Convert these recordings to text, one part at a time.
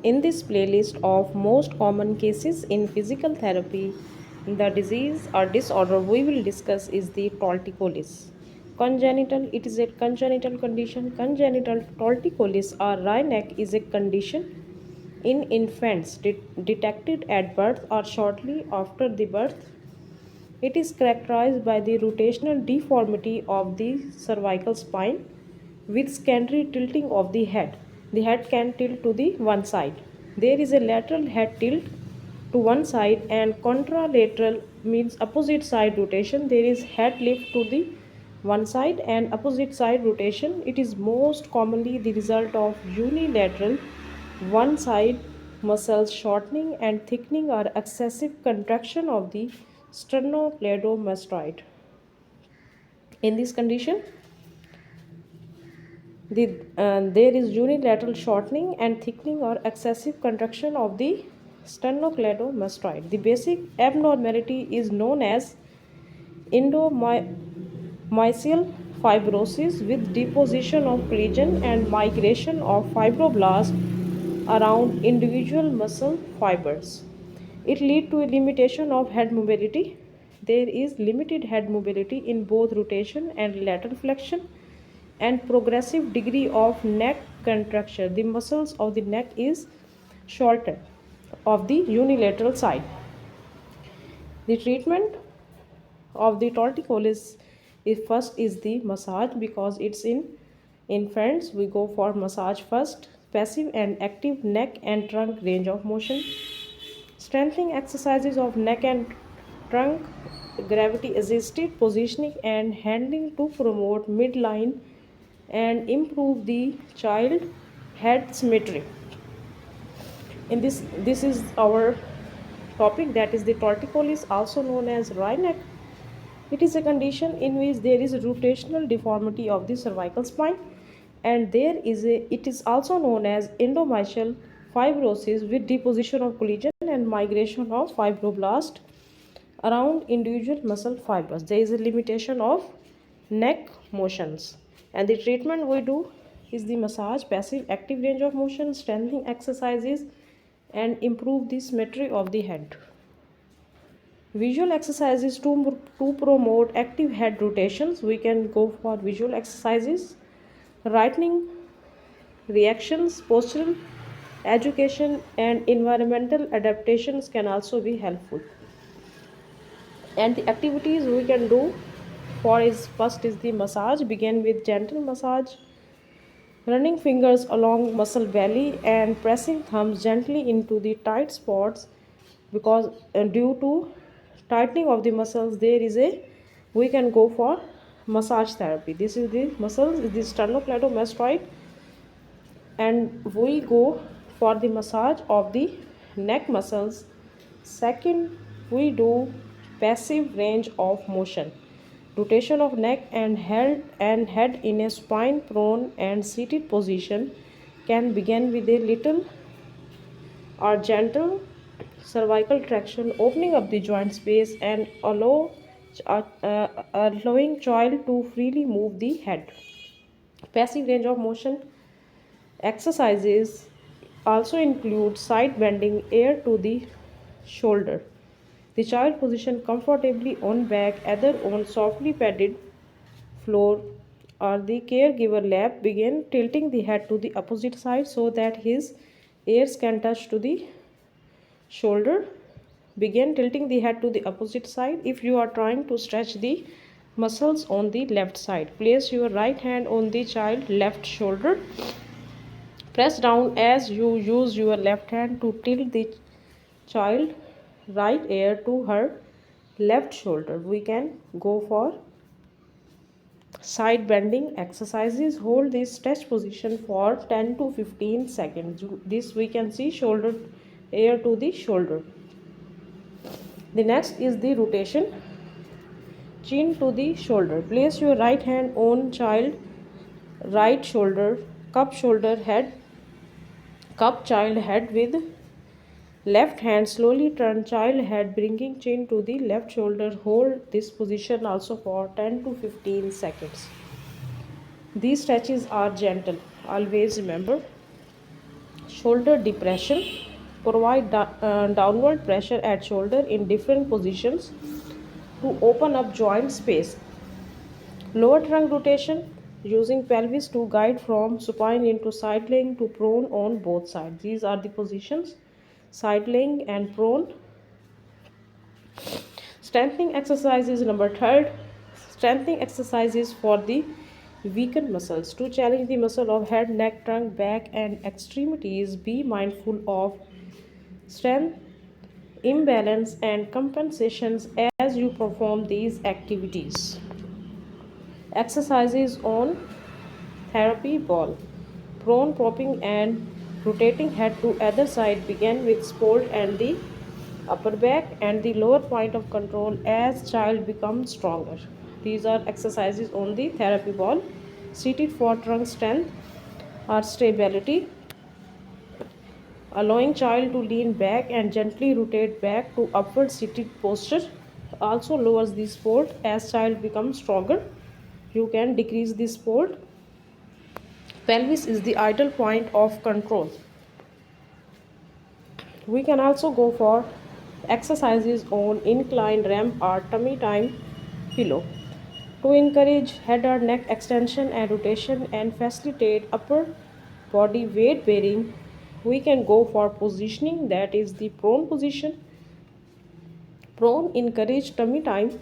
In this playlist of most common cases in physical therapy, the disease or disorder we will discuss is the torticollis. Congenital, it is a congenital condition. Congenital torticollis or wry neck is a condition in infants detected at birth or shortly after the birth. It is characterized by the rotational deformity of the cervical spine with secondary tilting of the head. The head can tilt to the one side. There is a lateral head tilt to one side and contralateral means opposite side rotation. There is head lift to the one side and opposite side rotation. It is most commonly the result of unilateral one side muscles shortening and thickening or excessive contraction of the sternocleidomastoid. In this condition, there is unilateral shortening and thickening or excessive contraction of the sternocleidomastoid. The basic abnormality is known as endomysial fibrosis with deposition of collagen and migration of fibroblasts around individual muscle fibers. It leads to a limitation of head mobility. There is limited head mobility in both rotation and lateral flexion and progressive degree of neck contraction. The muscles of the neck is shortened of the unilateral side. The treatment of the torticollis is first is the massage because it's in infants. We go for massage first. Passive and active neck and trunk range of motion. Strengthening exercises of neck and trunk, gravity assisted positioning and handling to promote midline and improve the child head symmetry. In this is our topic, that is the torticollis, also known as wry neck. It is a condition in which there is a rotational deformity of the cervical spine, and it is also known as endomysial fibrosis with deposition of collagen and migration of fibroblast around individual muscle fibers. There is a limitation of neck motions, and the treatment we do is the massage, passive active range of motion, strengthening exercises, and improve the symmetry of the head. Visual exercises to promote active head rotations. We can go for visual exercises. Writing reactions, postural education, and environmental adaptations can also be helpful. And the activities we can do for is first is the massage. Begin with gentle massage, running fingers along muscle belly and pressing thumbs gently into the tight spots, because due to tightening of the muscles there is a we can go for massage therapy. This is the muscles is the sternocleidomastoid, and we go for the massage of the neck muscles. Second, we do passive range of motion, rotation of neck and head in a spine prone and seated position, can begin with a little or gentle cervical traction, opening up the joint space and allowing child to freely move the head. Passive range of motion exercises also include side bending ear to the shoulder. The child position comfortably on back, either on softly padded floor or the caregiver lap. Begin tilting the head to the opposite side so that his ears can touch to the shoulder. Begin tilting the head to the opposite side. If you are trying to stretch the muscles on the left side, place your right hand on the child left shoulder. Press down as you use your left hand to tilt the child right ear to her left shoulder. We can go for side bending exercises. Hold this stretch position for 10 to 15 seconds. This we can see shoulder ear to the shoulder. The next is the rotation, chin to the shoulder. Place your right hand on child right shoulder, cup child head with left hand. Slowly turn child head, bringing chin to the left shoulder. Hold this position also for 10 to 15 seconds. These stretches are gentle. Always remember. shoulder depression, provide downward pressure at shoulder in different positions to open up joint space. Lower trunk rotation, using pelvis to guide from supine into side laying to prone on both sides. These are the positions, side laying and prone. Strengthening exercises number third. Strengthening exercises for the weakened muscles. To challenge the muscle of head, neck, trunk, back, and extremities, be mindful of strength, imbalance, and compensations as you perform these activities. Exercises on therapy ball. Prone propping and rotating head to either side begin with support and the upper back and the lower point of control as child becomes stronger. These are exercises on the therapy ball. Seated for trunk strength or stability, allowing child to lean back and gently rotate back to upward seated posture also lowers the support as child becomes stronger. You can decrease the support. Pelvis is the ideal point of control. We can also go for exercises on incline ramp or tummy time pillow to encourage head or neck extension and rotation and facilitate upper body weight bearing. We can go for positioning, that is the prone position. Prone encourage tummy time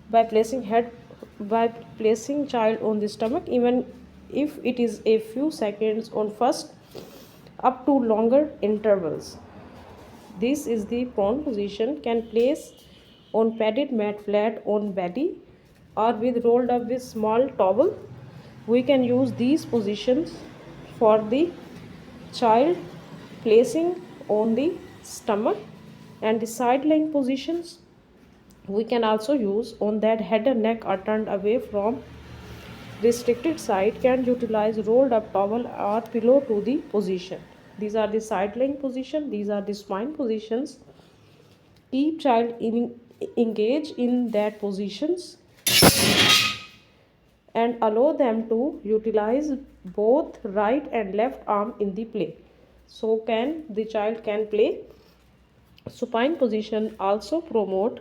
by placing child on the stomach, even if it is a few seconds on first up to longer intervals. This is the prone position. Can place on padded mat flat on belly or with rolled up with small towel. We can use these positions for the child placing on the stomach, and the side laying positions we can also use on that head and neck are turned away from restricted side, can utilize rolled up towel or pillow to the position. These are the side laying position. These are the spine positions. Keep child engaged in that positions and allow them to utilize both right and left arm in the play. So can the child can play. Supine position also promote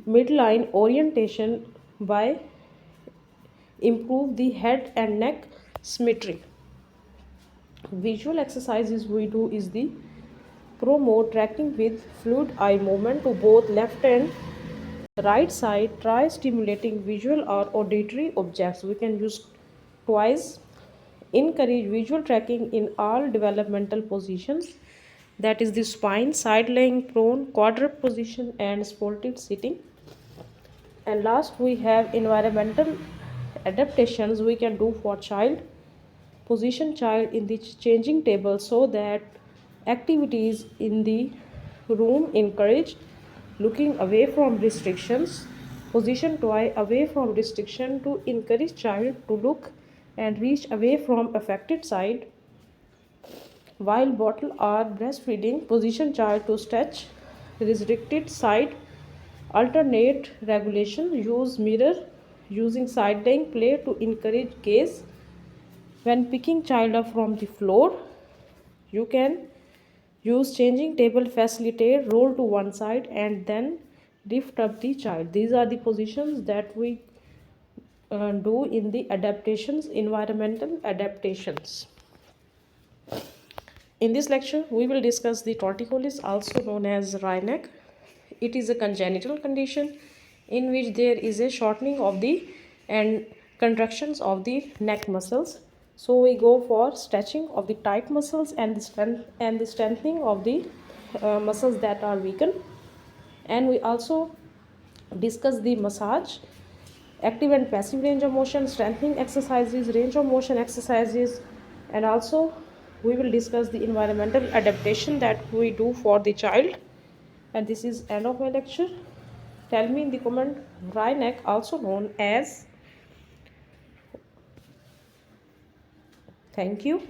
midline orientation by improve the head and neck symmetry. Visual exercises we do is the promote tracking with fluid eye movement to both left and right side. Try stimulating visual or auditory objects. We can use twice. Encourage visual tracking in all developmental positions, that is the spine, side laying, prone, quadruped position, and supported sitting. And last we have environmental adaptations we can do for child. Position child in the changing table so that activities in the room encourage looking away from restrictions. Position toy away from restriction to encourage child to look and reach away from affected side. While bottle or breastfeeding, position child to stretch restricted side. Alternate regulation, use mirror using side laying play to encourage gaze. When picking child up from the floor, you can use changing table, facilitate roll to one side and then lift up the child. These are the positions that we do in the adaptations, environmental adaptations. In this lecture, we will discuss the torticollis, also known as wry neck. It is a congenital condition in which there is a shortening of the and contractions of the neck muscles. So we go for stretching of the tight muscles and the strengthening of the muscles that are weakened. And we also discuss the massage, active and passive range of motion, strengthening exercises, range of motion exercises, and also we will discuss the environmental adaptation that we do for the child. And this is end of my lecture. Tell me in the comment wry neck, also known as. Thank you.